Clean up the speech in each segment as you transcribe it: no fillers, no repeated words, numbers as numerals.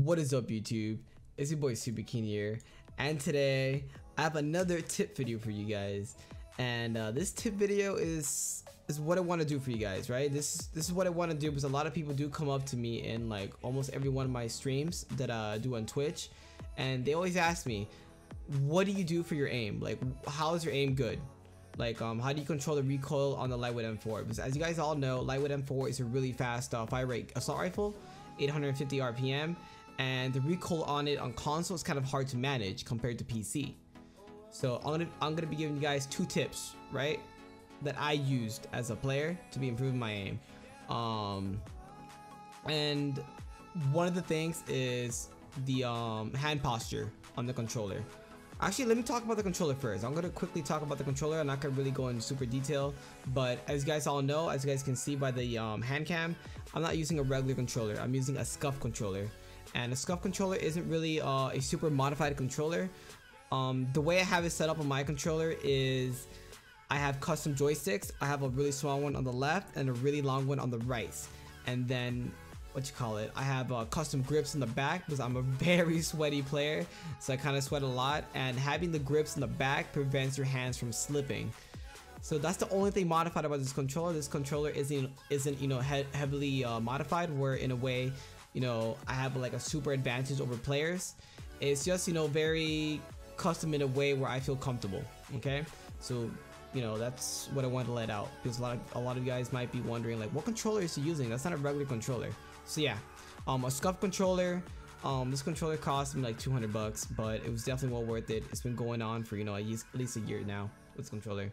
What is up, YouTube? It's your boy SupraKing here, and today I have another tip video for you guys. And this tip video is what I want to do for you guys, right? This is what I want to do because a lot of people do come up to me in like almost every one of my streams that I do on Twitch, and they always ask me, what do you do for your aim? Like, how is your aim good? Like, how do you control the recoil on the lightweight M4? Because as you guys all know, lightweight M4 is a really fast fire rate assault rifle, 850 RPM, and the recoil on it on console is kind of hard to manage compared to PC. So I'm gonna be giving you guys two tips, right, that I used as a player to be improving my aim. And one of the things is the hand posture on the controller. Actually, let me talk about the controller first. I'm gonna quickly talk about the controller. I'm not gonna really go into super detail, but as you guys all know, as you guys can see by the hand cam, I'm not using a regular controller. I'm using a scuff controller, and a scuff controller isn't really a super modified controller. The way I have it set up on my controller is I have custom joysticks. I have a really small one on the left and a really long one on the right, and then I have custom grips in the back because I'm a very sweaty player, so I kind of sweat a lot, and having the grips in the back prevents your hands from slipping. So that's the only thing modified about this controller. This controller isn't heavily modified, where in a way, I have like a super advantage over players. It's just very custom in a way where I feel comfortable. Okay, so that's what I wanted to let out, because a lot of you guys might be wondering, like, what controller is he using? That's not a regular controller. So yeah, a scuff controller. This controller cost me like 200 bucks, but it was definitely well worth it. It's been going on for at least a year now with this controller.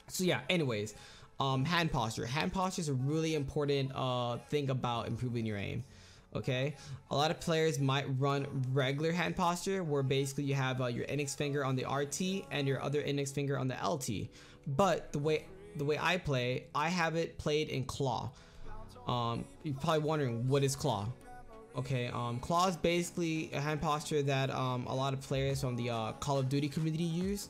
So yeah, anyways, hand posture. Hand posture is a really important thing about improving your aim. Okay, a lot of players might run regular hand posture, where basically you have your index finger on the RT and your other index finger on the LT. But the way I play, I have it played in claw. You're probably wondering, what is claw? Okay, claw is basically a hand posture that a lot of players from the Call of Duty community use,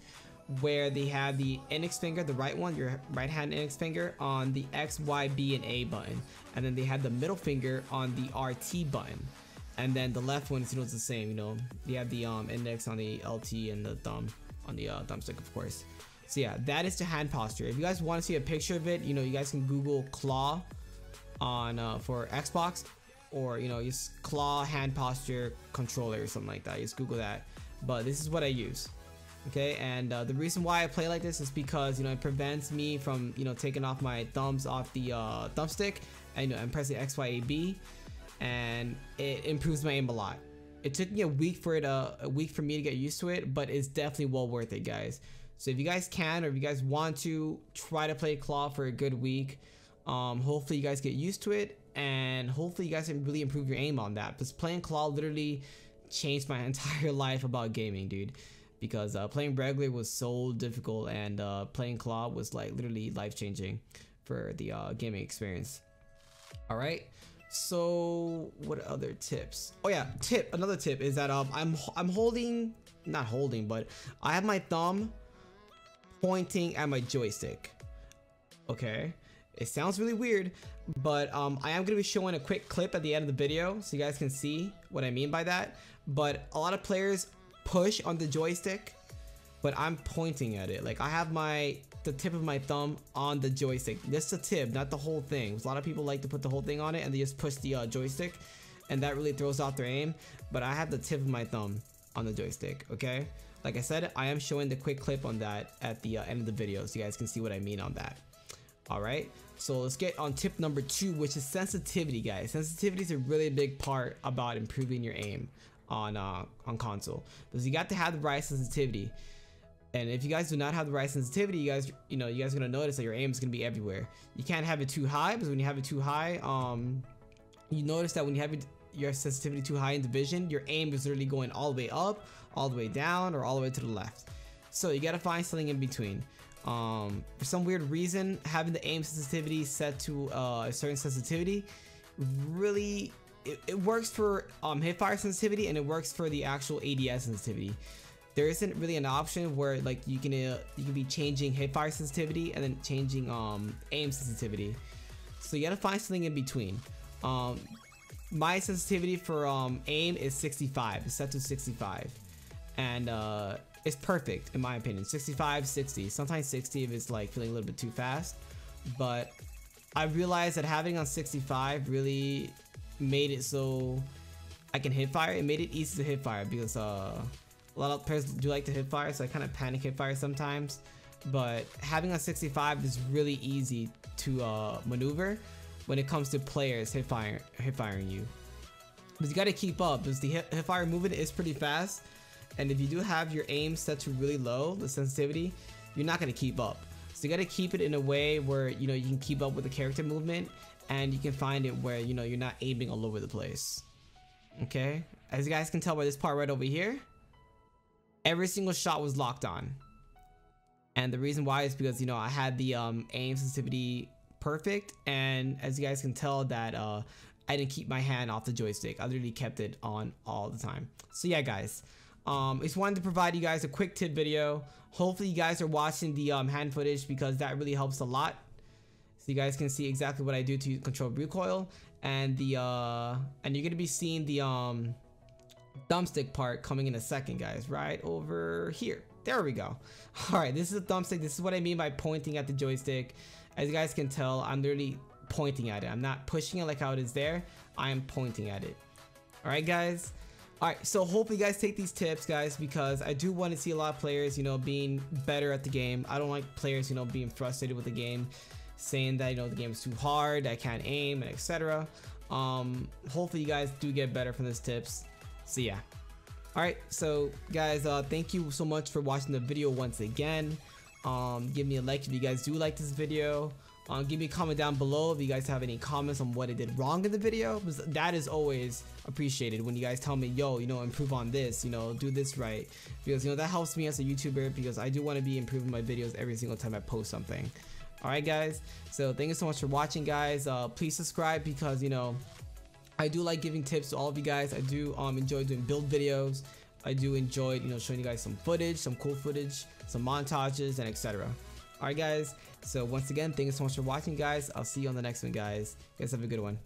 where they have the index finger, the right one, your right hand index finger, on the X, Y, B, and A button, and then they have the middle finger on the RT button, and then the left one is the same. You have the index on the LT and the thumb on the thumbstick, of course. So yeah, that is the hand posture. If you guys want to see a picture of it, you guys can Google claw on for Xbox, or just claw hand posture controller or something like that. Just Google that. But this is what I use. Okay, and the reason why I play like this is because it prevents me from taking off my thumbs off the thumbstick and pressing X, Y, A, B, and it improves my aim a lot. It took me a week for me to get used to it, but it's definitely well worth it, guys. So if you guys can, or if you guys want to try to play claw for a good week, hopefully you guys get used to it, and hopefully you guys can really improve your aim on that, because playing claw literally changed my entire life about gaming, dude. Because playing regular was so difficult, and playing claw was like literally life-changing for the gaming experience. All right, so what other tips? Oh yeah, another tip is that I'm not holding, but I have my thumb pointing at my joystick. Okay, it sounds really weird, but I am gonna be showing a quick clip at the end of the video so you guys can see what I mean by that. But a lot of players push on the joystick, but I'm pointing at it. Like, I have the tip of my thumb on the joystick. Just the tip, not the whole thing. A lot of people like to put the whole thing on it and they just push the joystick, and that really throws off their aim. But I have the tip of my thumb on the joystick. Okay, like I said, I am showing the quick clip on that at the end of the video so you guys can see what I mean on that. All right, so let's get on tip number 2, which is sensitivity, guys. Sensitivity is a really big part about improving your aim on console, because you got to have the right sensitivity. And if you guys do not have the right sensitivity, you guys are gonna notice that your aim is gonna be everywhere. You can't have it too high, because when you have it too high, you notice that when you have your sensitivity too high in division, your aim is literally going all the way up, all the way down, or all the way to the left. So you gotta find something in between. For some weird reason, having the aim sensitivity set to a certain sensitivity really it works for hipfire sensitivity, and it works for the actual ADS sensitivity. There isn't really an option where like you can be changing hipfire sensitivity and then changing aim sensitivity. So you gotta find something in between. my sensitivity for aim is 65. It's set to 65, and it's perfect in my opinion. 65, 60, sometimes 60 if it's like feeling a little bit too fast. But I realized that having on 65 really made it so I can hip fire. It made it easy to hip fire because a lot of players do like to hip fire, so I kind of panic hip fire sometimes. But having on 65 is really easy to maneuver when it comes to players hip firing you. But you got to keep up because the hip fire movement is pretty fast, and if you do have your aim set to really low, the sensitivity, you're not going to keep up. So you got to keep it in a way where you can keep up with the character movement, and you can find it where you're not aiming all over the place. Okay, as you guys can tell by this part right over here, every single shot was locked on, and the reason why is because I had the aim sensitivity perfect, and as you guys can tell that I didn't keep my hand off the joystick. I literally kept it on all the time. So yeah, guys, I just wanted to provide you guys a quick tip video. Hopefully you guys are watching the hand footage because that really helps a lot, so you guys can see exactly what I do to control recoil, and you're gonna be seeing the thumbstick part coming in a second, guys, right over here. There we go. All right, this is a thumbstick. This is what I mean by pointing at the joystick. As you guys can tell, I'm literally pointing at it. I'm not pushing it like how it is there. I am pointing at it. All right, guys. All right, so hopefully you guys take these tips, guys, because I do want to see a lot of players, being better at the game. I don't like players, being frustrated with the game, saying that, the game is too hard, I can't aim, and etc. Hopefully you guys do get better from these tips. So yeah. All right, so guys, thank you so much for watching the video once again. Give me a like if you guys do like this video. Give me a comment down below if you guys have any comments on what I did wrong in the video, because that is always appreciated when you guys tell me, yo, improve on this, do this right, because that helps me as a YouTuber, because I do want to be improving my videos every single time I post something. All right, guys, so thank you so much for watching, guys. Please subscribe because I do like giving tips to all of you guys. I do enjoy doing build videos. I do enjoy showing you guys some footage, some cool footage, some montages, and etc. Alright, guys, so once again, thank you so much for watching, guys. I'll see you on the next one, guys. You guys have a good one.